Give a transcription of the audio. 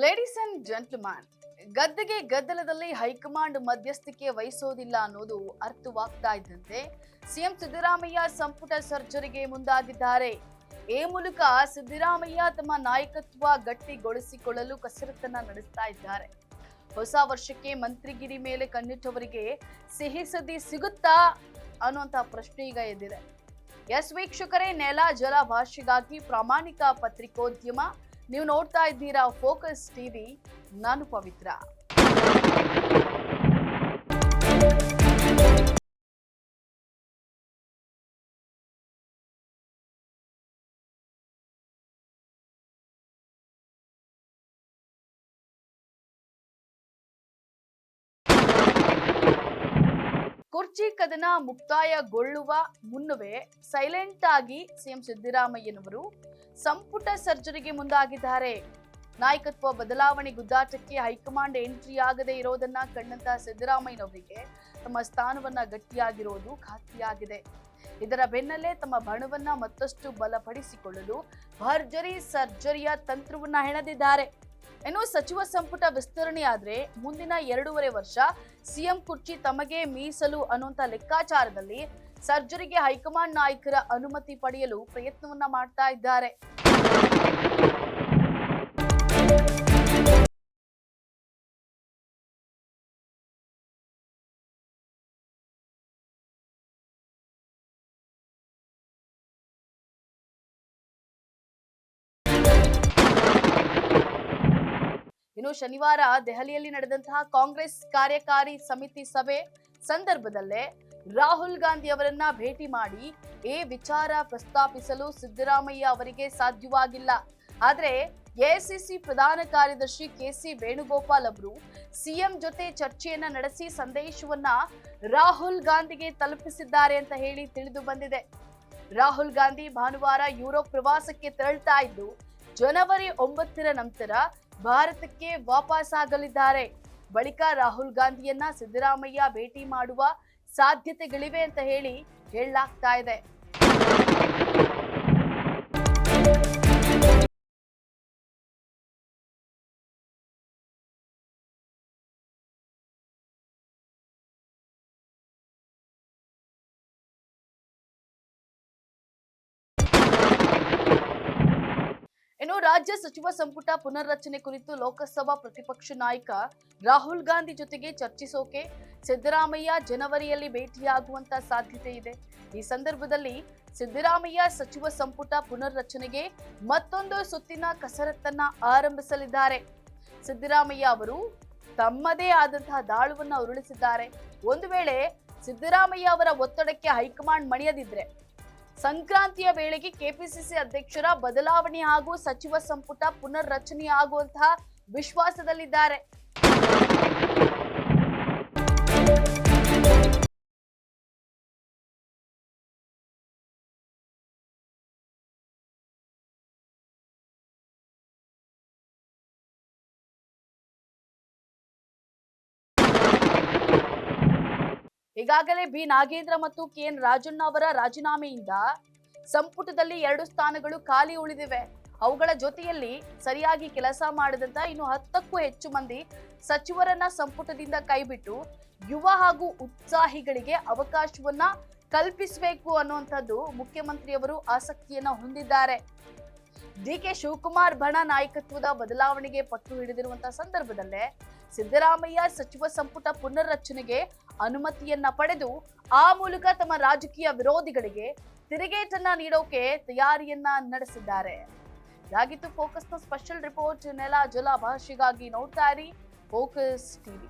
Ladies and gentleman, ಗದ್ದೆಗೆ ಗದ್ದಲದಲ್ಲಿ high command ಮಧ್ಯಸ್ಥಿಕೆ ವಹಿಸೋದಿಲ್ಲ ಅನ್ನೋದು ಅರ್ಥವಾಗ್ತಾ ಇದ್ದಂತೆ ಸಿಎಂ ಸಿದ್ದರಾಮಯ್ಯ ಸಂಪುಟ ಸರ್ಜರಿಗೆ ಮುಂದಾಗಿದ್ದಾರೆ. ಈ ಮೂಲಕ ಸಿದ್ದರಾಮಯ್ಯ ತಮ್ಮ ನಾಯಕತ್ವ ಗಟ್ಟಿಗೊಳಿಸಿಕೊಳ್ಳಲು ಕಸರತ್ತನ್ನ ನಡೆಸ್ತಾ ಇದ್ದಾರೆ. ಹೊಸ ವರ್ಷಕ್ಕೆ ಮಂತ್ರಿಗಿರಿ ಮೇಲೆ ಕಣ್ಣಿಟ್ಟವರಿಗೆ ಸಿಹಿ ಸುದ್ದಿ ಸಿಗುತ್ತಾ ಅನ್ನುವಂತ ಪ್ರಶ್ನೆ ಈಗ ಎದ್ದಿದೆ. ಎಸ್ ವೀಕ್ಷಕರೇ, ನೆಲ ಜಲ ಭಾಷೆಗಾಗಿ ಪ್ರಾಮಾಣಿಕ ಪತ್ರಿಕೋದ್ಯಮ. ನೀವು ನೋಡ್ತಾ ಇದ್ದೀರಾ ಫೋಕಸ್ ಟಿವಿ. ನಾನು ಪವಿತ್ರ. ಕುರ್ಚಿ ಕದನ ಮುಕ್ತಾಯಗೊಳ್ಳುವ ಮುನ್ನವೇ ಸೈಲೆಂಟ್ ಆಗಿ ಸಿಎಂ ಸಿದ್ದರಾಮಯ್ಯನವರು ಸಂಪುಟ ಸರ್ಜರಿಗೆ ಮುಂದಾಗಿದ್ದಾರೆ. ನಾಯಕತ್ವ ಬದಲಾವಣೆ ಗುದ್ದಾಟಕ್ಕೆ ಹೈಕಮಾಂಡ್ ಎಂಟ್ರಿ ಆಗದೆ ಇರೋದನ್ನ ಕಂಡಂತ ಸಿದ್ದರಾಮಯ್ಯನವರಿಗೆ ತಮ್ಮ ಸ್ಥಾನವನ್ನ ಗಟ್ಟಿಯಾಗಿರೋದು ಖಾತ್ರಿಯಾಗಿದೆ. ಇದರ ಬೆನ್ನಲ್ಲೇ ತಮ್ಮ ಬಣವನ್ನ ಮತ್ತಷ್ಟು ಬಲಪಡಿಸಿಕೊಳ್ಳಲು ಭರ್ಜರಿ ಸರ್ಜರಿಯ ತಂತ್ರವನ್ನ ಹೆಣೆದಿದ್ದಾರೆ. ಇನ್ನು ಸಚಿವ ಸಂಪುಟ ವಿಸ್ತರಣೆ ಆದ್ರೆ ಮುಂದಿನ 2.5 ವರ್ಷ ಸಿಎಂ ಕುರ್ಚಿ ತಮಗೆ ಮೀಸಲು ಅನ್ನುವಂತ ಲೆಕ್ಕಾಚಾರದಲ್ಲಿ ಸರ್ಜರಿಗೆ ಹೈಕಮಾಂಡ್ ನಾಯಕರ ಅನುಮತಿ ಪಡೆಯಲು ಪ್ರಯತ್ನವನ್ನ ಮಾಡ್ತಾ ಇದ್ದಾರೆ. ಇನ್ನು ಶನಿವಾರ ದೆಹಲಿಯಲ್ಲಿ ನಡೆದಂತಹ ಕಾಂಗ್ರೆಸ್ ಕಾರ್ಯಕಾರಿ ಸಮಿತಿ ಸಭೆ ಸಂದರ್ಭದಲ್ಲೇ ರಾಹುಲ್ ಗಾಂಧಿ ಅವರನ್ನ ಭೇಟಿ ಮಾಡಿ ಈ ವಿಚಾರ ಪ್ರಸ್ತಾಪಿಸಲು ಸಿದ್ದರಾಮಯ್ಯ ಅವರಿಗೆ ಸಾಧ್ಯವಾಗಿಲ್ಲ. ಆದ್ರೆ ಎಐಸಿಸಿ ಪ್ರಧಾನ ಕಾರ್ಯದರ್ಶಿ ಕೆಸಿ ವೇಣುಗೋಪಾಲ್ ಅವರು ಸಿಎಂ ಜೊತೆ ಚರ್ಚೆಯನ್ನ ನಡೆಸಿ ಸಂದೇಶವನ್ನ ರಾಹುಲ್ ಗಾಂಧಿಗೆ ತಲುಪಿಸಿದ್ದಾರೆ ಅಂತ ಹೇಳಿ ತಿಳಿದು ಬಂದಿದೆ. ರಾಹುಲ್ ಗಾಂಧಿ ಭಾನುವಾರ ಯುರೋಪ್ ಪ್ರವಾಸಕ್ಕೆ ತೆರಳ್ತಾ ಇದ್ದು ಜನವರಿ 9ರ ನಂತರ ಭಾರತಕ್ಕೆ ವಾಪಸ್ ಆಗಲಿದ್ದಾರೆ. ಬಳಿಕ ರಾಹುಲ್ ಗಾಂಧಿಯನ್ನ ಸಿದ್ದರಾಮಯ್ಯ ಭೇಟಿ ಮಾಡುವ ಸಾಧ್ಯತೆಗಳಿವೆ ಅಂತ ಹೇಳಲಾಗ್ತಾ ಇದೆ. ಇನ್ನು ರಾಜ್ಯ ಸಚಿವ ಸಂಪುಟ ಪುನರ್ರಚನೆ ಕುರಿತು ಲೋಕಸಭಾ ಪ್ರತಿಪಕ್ಷ ನಾಯಕ ರಾಹುಲ್ ಗಾಂಧಿ ಜೊತೆಗೆ ಚರ್ಚಿಸೋಕೆ ಸಿದ್ದರಾಮಯ್ಯ ಜನವರಿಯಲ್ಲಿ ಭೇಟಿಯಾಗುವಂತ ಸಾಧ್ಯತೆ ಇದೆ. ಈ ಸಂದರ್ಭದಲ್ಲಿ ಸಿದ್ದರಾಮಯ್ಯ ಸಚಿವ ಸಂಪುಟ ಪುನರ್ರಚನೆಗೆ ಮತ್ತೊಂದು ಸುತ್ತಿನ ಕಸರತ್ತನ್ನ ಆರಂಭಿಸಲಿದ್ದಾರೆ. ಸಿದ್ದರಾಮಯ್ಯ ಅವರು ತಮ್ಮದೇ ಆದಂತಹ ದಾಳುವನ್ನ ಉರುಳಿಸಿದ್ದಾರೆ. ಒಂದು ವೇಳೆ ಸಿದ್ದರಾಮಯ್ಯ ಅವರ ಒತ್ತಡಕ್ಕೆ ಹೈಕಮಾಂಡ್ ಮಣಿಯದಿದ್ರೆ ಸಂಕ್ರಾಂತಿಯ ವೇಳೆಗೆ ಕೆಪಿಸಿಸಿ ಅಧ್ಯಕ್ಷರ ಬದಲಾವಣೆ ಹಾಗೂ ಸಚಿವ ಸಂಪುಟ ಪುನರ್ರಚನೆ ಆಗುವಂತಹ ವಿಶ್ವಾಸದಲ್ಲಿದ್ದಾರೆ. ಈಗಾಗಲೇ ಬಿ ನಾಗೇಂದ್ರ ಮತ್ತು ಕೆಎನ್ ರಾಜಣ್ಣ ಅವರ ರಾಜೀನಾಮೆಯಿಂದ ಸಂಪುಟದಲ್ಲಿ 2 ಸ್ಥಾನಗಳು ಖಾಲಿ ಉಳಿದಿವೆ. ಅವುಗಳ ಜೊತೆಯಲ್ಲಿ ಸರಿಯಾಗಿ ಕೆಲಸ ಮಾಡದಂತ ಇನ್ನು 10ಕ್ಕೂ ಹೆಚ್ಚು ಮಂದಿ ಸಚಿವರನ್ನ ಸಂಪುಟದಿಂದ ಕೈಬಿಟ್ಟು ಯುವ ಹಾಗೂ ಉತ್ಸಾಹಿಗಳಿಗೆ ಅವಕಾಶವನ್ನ ಕಲ್ಪಿಸಬೇಕು ಅನ್ನುವಂಥದ್ದು ಮುಖ್ಯಮಂತ್ರಿಯವರು ಆಸಕ್ತಿಯನ್ನ ಹೊಂದಿದ್ದಾರೆ. ಡಿಕೆ ಶಿವಕುಮಾರ್ ಬಣ ನಾಯಕತ್ವದ ಬದಲಾವಣೆಗೆ ಪಟ್ಟು ಹಿಡಿದಿರುವಂತಹ ಸಂದರ್ಭದಲ್ಲೇ ಸಿದ್ದರಾಮಯ್ಯ ಸಚಿವ ಸಂಪುಟ ಪುನರ್ರಚನೆಗೆ ಅನುಮತಿಯನ್ನ ಪಡೆದು ಆ ಮೂಲಕ ತಮ್ಮ ರಾಜಕೀಯ ವಿರೋಧಿಗಳಿಗೆ ತಿರುಗೇಟನ್ನ ನೀಡೋಕೆ ತಯಾರಿಯನ್ನ ನಡೆಸಿದ್ದಾರೆ. ಇದಾಗಿತ್ತು ಫೋಕಸ್ನ ಸ್ಪೆಷಲ್ ರಿಪೋರ್ಟ್. ನೆಲ ಜಲ ಭಾಷೆಗಾಗಿ ನೋಡ್ತಾ ಇರಿ ಫೋಕಸ್ ಟಿವಿ.